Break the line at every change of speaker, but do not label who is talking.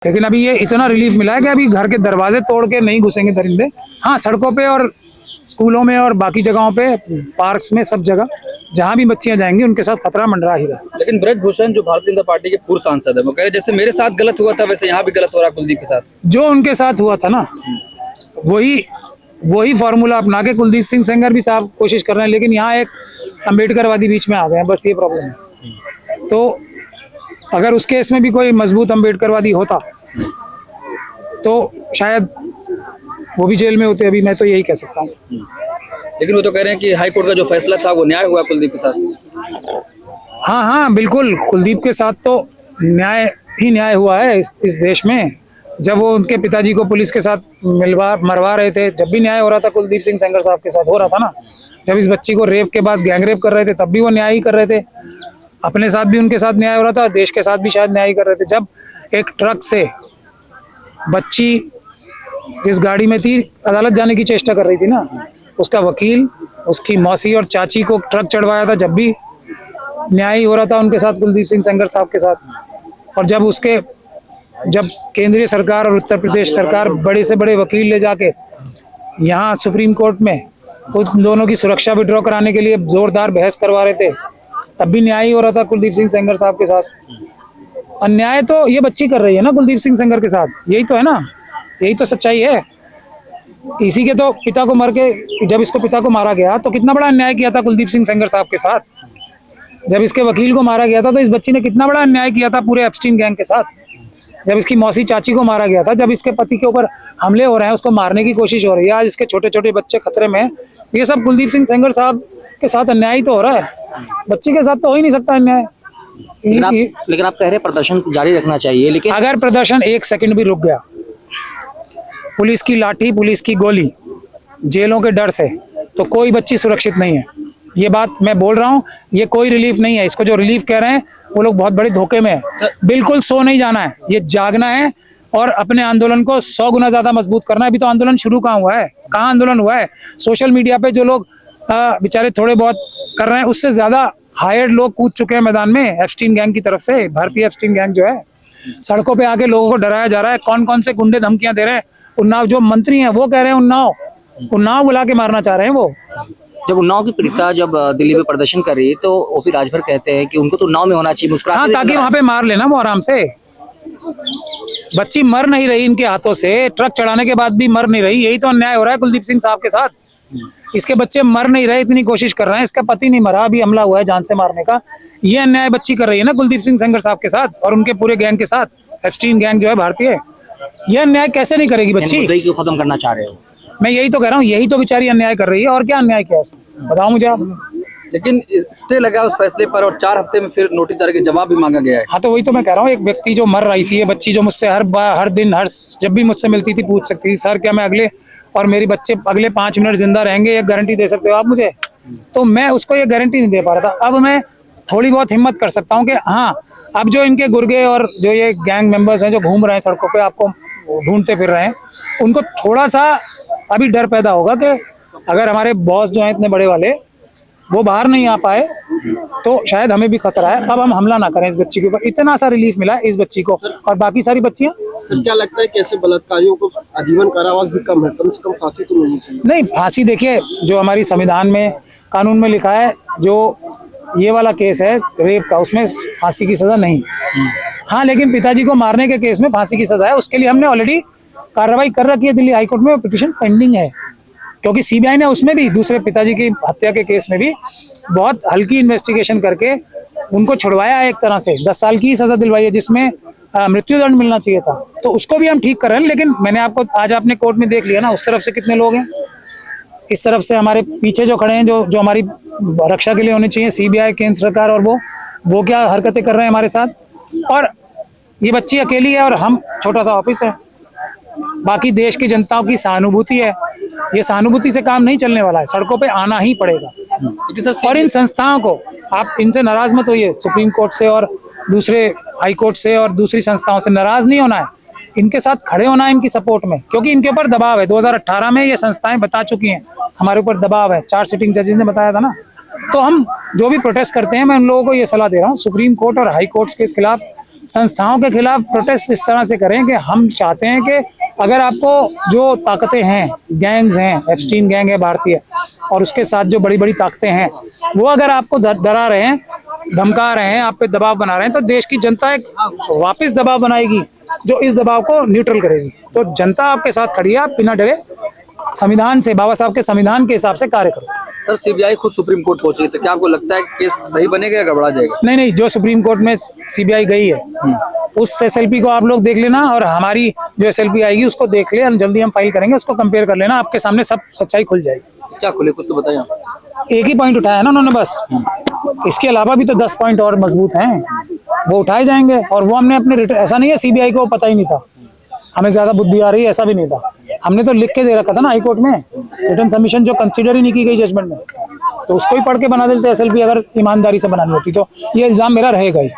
लेकिन अभी ये इतना रिलीफ मिला है कि अभी घर के दरवाजे तोड़ के नहीं घुसेंगे दरिंदे। हाँ, सड़कों पे और स्कूलों में और बाकी जगहों पे, पार्क्स में, सब जगह जहाँ भी बच्चियां जाएंगी उनके साथ खतरा मंडरा ही रहा।
लेकिन ब्रजभूषण जो भारतीय जनता पार्टी के पूर्व सांसद है, वो कह रहे जैसे मेरे साथ गलत हुआ था वैसे यहाँ भी गलत हो रहा है कुलदीप के साथ।
जो उनके साथ हुआ था ना, वही फॉर्मूला अपना के कुलदीप सिंह सेंगर भी साहब कोशिश कर रहे हैं, लेकिन यहाँ एक अम्बेडकरवादी बीच में आ गए हैं, बस ये प्रॉब्लम है। तो अगर उस केस में भी कोई मजबूत अम्बेडकरवादी होता तो शायद वो भी जेल में होते। अभी मैं तो यही कह सकता हूँ।
लेकिन वो तो कह रहे हैं कि हाई कोर्ट का जो फैसला था वो न्याय हुआ कुलदीप के साथ।
हाँ हाँ, बिल्कुल, कुलदीप के साथ तो न्याय ही न्याय हुआ है इस देश में। जब वो उनके पिताजी को पुलिस के साथ मरवा रहे थे, जब भी न्याय हो रहा था कुलदीप सिंह सेंगर साहब के साथ हो रहा था ना। जब इस बच्ची को रेप के बाद गैंग रेप कर रहे थे तब भी वो न्याय ही कर रहे थे। अपने साथ भी उनके साथ न्याय हो रहा था, देश के साथ भी शायद न्याय कर रहे थे। जब एक ट्रक से बच्ची जिस गाड़ी में थी अदालत जाने की चेष्टा कर रही थी ना, उसका वकील, उसकी मौसी और चाची को ट्रक चढ़वाया था, जब भी न्याय हो रहा था उनके साथ, कुलदीप सिंह सेंगर साहब के साथ। और जब केंद्रीय सरकार और उत्तर प्रदेश सरकार बड़े से बड़े वकील ले जाके यहाँ सुप्रीम कोर्ट में उन दोनों की सुरक्षा विड्रॉ कराने के लिए जोरदार बहस करवा रहे थे, तब भी न्याय हो रहा था कुलदीप सिंह सेंगर साहब के साथ। अन्याय तो ये बच्ची कर रही है ना कुलदीप सिंह सेंगर के साथ, यही तो है ना, यही तो सच्चाई है। इसी के तो पिता को मर के, जब इसको पिता को मारा गया तो कितना बड़ा अन्याय किया था कुलदीप सिंह सेंगर साहब के साथ। जब इसके वकील को मारा गया था तो इस बच्ची ने कितना बड़ा अन्याय किया था पूरे एप्स्टीन गैंग के साथ। जब इसकी मौसी चाची को मारा गया था, जब इसके पति के ऊपर हमले हो रहे हैं, उसको मारने की कोशिश हो रही है, आज इसके छोटे छोटे बच्चे खतरे में, ये सब कुलदीप सिंह सेंगर साहब के साथ अन्याय ही तो हो रहा है। बच्ची के साथ तो हो ही नहीं सकता अन्याय।
लेकिन आप कह रहे हैं प्रदर्शन जारी रखना चाहिए, लेकिन
अगर प्रदर्शन एक सेकंड भी रुक गया, पुलिस की लाठी, पुलिस की गोली, जेलों के डर से, तो कोई बच्ची सुरक्षित नहीं है। ये बात मैं बोल रहा हूँ, ये कोई रिलीफ नहीं है। इसको जो रिलीफ कह रहे हैं वो लोग बहुत बड़े धोखे में है। बिल्कुल सो नहीं जाना है, ये जागना है और अपने आंदोलन को 100 गुना ज्यादा मजबूत करना है। अभी तो आंदोलन शुरू कहाँ हुआ है, कहाँ आंदोलन हुआ है। सोशल मीडिया पे जो लोग बेचारे थोड़े बहुत कर रहे हैं, उससे ज्यादा हायर्ड लोग कूद चुके हैं मैदान में एप्स्टीन गैंग की तरफ से। भारतीय एप्स्टीन गैंग जो है, सड़कों पे आके लोगों को डराया जा रहा है। कौन कौन से गुंडे धमकियां दे रहे हैं। उन्नाव जो मंत्री हैं वो कह रहे हैं उन्नाव बुला के मारना चाह रहे हैं वो।
जब उन्नाव की पीड़िता जब दिल्ली में प्रदर्शन कर रही है तो ओपी राजभर कहते हैं कि उनको तो उन्नाव में होना चाहिए, मुस्कुराते।
हाँ, ताकि वहां पे मार लेना वो आराम से। बच्ची मर नहीं रही इनके हाथों से, ट्रक चढ़ाने के बाद भी मर नहीं रही। यही तो अन्याय हो रहा है कुलदीप सिंह साहब के साथ। इसके बच्चे मर नहीं रहे, इतनी कोशिश कर रहे हैं, इसका पति नहीं मरा, अभी हमला हुआ है जान से मारने का। ये अन्याय बच्ची कर रही है ना कुलदीप सिंह सेंगर साहब के साथ और उनके पूरे गैंग के साथ, एप्स्टीन गैंग जो है भारतीय। ये अन्याय कैसे नहीं करेगी बच्ची?
मुद्दे को खत्म करना चाह रहे हो?
मैं यही तो कह रहा हूँ, यही तो बेचारी अन्याय कर रही है। और क्या अन्याय किया उसने, बताओ मुझे आप।
लेकिन स्टे लगा उस फैसले पर और 4 हफ्ते में फिर नोटिस जारी के जवाब भी मांगा गया है।
हाँ, तो वही तो मैं कह रहा हूँ, एक व्यक्ति जो मर रही थी, ये बच्ची जो मुझसे हर दिन जब भी मुझसे मिलती थी पूछ सकती थी, सर क्या मैं अगले और मेरे बच्चे अगले 5 मिनट जिंदा रहेंगे, एक गारंटी दे सकते हो आप मुझे? तो मैं उसको ये गारंटी नहीं दे पा रहा था। अब मैं थोड़ी बहुत हिम्मत कर सकता हूँ कि हाँ, अब जो इनके गुर्गे और जो ये गैंग मेंबर्स हैं जो घूम रहे हैं सड़कों पे, आपको ढूंढते फिर रहे हैं, उनको थोड़ा सा अभी डर पैदा होगा कि अगर हमारे बॉस जो हैं इतने बड़े वाले वो बाहर नहीं आ पाए तो शायद हमें भी खतरा है। अब हम हमला ना करें इस बच्ची के ऊपर। इतना सा रिलीफ मिला इस बच्ची को, और बाकी सारी बच्चियां।
सर क्या लगता है कि ऐसे बलात्कारियों को आजीवन कारावास भी कम है, कम से कम फांसी तो मिलनी चाहिए?
नहीं, फांसी देखिए, जो हमारी संविधान में, कानून में लिखा है, जो ये वाला केस है रेप का, उसमें फांसी की सजा नहीं। हाँ, लेकिन पिताजी को मारने के केस में फांसी की सजा है। उसके लिए हमने ऑलरेडी कार्रवाई कर रखी है, दिल्ली हाईकोर्ट में पिटीशन पेंडिंग है। क्योंकि सीबीआई ने उसमें भी, दूसरे पिताजी की हत्या के केस में भी बहुत हल्की इन्वेस्टिगेशन करके उनको छुड़वाया है। एक तरह से 10 साल की सजा दिलवाई है, जिसमें मृत्युदंड मिलना चाहिए था। तो उसको भी हम ठीक कर रहे हैं। लेकिन मैंने आपको आज आपने कोर्ट में देख लिया ना, उस तरफ से कितने लोग हैं, इस तरफ से हमारे पीछे जो खड़े हैं, जो हमारी रक्षा के लिए होनी चाहिए, सीबीआई, केंद्र सरकार, और वो क्या हरकतें कर रहे हैं हमारे साथ। और ये बच्ची अकेली है और हम छोटा सा ऑफिस है। बाकी देश की जनताओं की सहानुभूति है। ये सहानुभूति से काम नहीं चलने वाला है, सड़कों पे आना ही पड़ेगा। और इन संस्थाओं को, आप इनसे नाराज मत होइए, सुप्रीम कोर्ट से और दूसरे हाई कोर्ट से और दूसरी संस्थाओं से नाराज नहीं होना है। इनके साथ खड़े होना है, इनकी सपोर्ट में, क्योंकि इनके ऊपर दबाव है। 2018 में ये संस्थाएं बता चुकी हैं हमारे ऊपर दबाव है, 4 सिटिंग जजेस ने बताया था ना। तो हम जो भी प्रोटेस्ट करते हैं, मैं उन लोगों को ये सलाह दे रहा हूँ, सुप्रीम कोर्ट और हाई कोर्ट के खिलाफ संस्थाओं के खिलाफ प्रोटेस्ट इस तरह से करें कि हम चाहते हैं कि अगर आपको जो ताकतें हैं, गैंग्स हैं, एप्स्टीन गैंग है भारतीय, और उसके साथ जो बड़ी बड़ी ताकतें हैं, वो अगर आपको डरा रहे हैं, धमका रहे हैं, आप पे दबाव बना रहे हैं, तो देश की जनता एक वापस दबाव बनाएगी जो इस दबाव को न्यूट्रल करेगी। तो जनता आपके साथ खड़ी है, आप बिना डरे संविधान से, बाबा साहब के संविधान के हिसाब से कार्य करो।
सर सीबीआई खुद सुप्रीम कोर्ट पहुंची, तो क्या आपको लगता है केस सही बनेगा या गड़बड़ा जाएगा?
नहीं, जो सुप्रीम कोर्ट में सीबीआई गई है उस एसएलपी को आप लोग देख लेना, और हमारी जो एसएलपी आएगी उसको देख ले, जल्दी हम फाइल करेंगे, उसको कंपेयर कर लेना, आपके सामने सब सच्चाई खुल जाएगी।
क्या खुले कुछ तो बताइए।
एक ही पॉइंट उठाया ना उन्होंने बस, इसके अलावा भी तो 10 पॉइंट और मजबूत हैं, वो उठाए जाएंगे। और वो हमने अपने ऐसा नहीं है सीबीआई को पता ही नहीं था, हमें ज्यादा बुद्धि आ रही है, ऐसा भी नहीं था। हमने तो लिख के दे रखा था ना हाई कोर्ट में, रिटन सबमिशन जो कंसीडर ही नहीं की गई जजमेंट में, तो उसको ही पढ़ के बना देते एसएलपी, अगर ईमानदारी से बनानी होती तो ये इल्जाम मेरा रहेगा ही।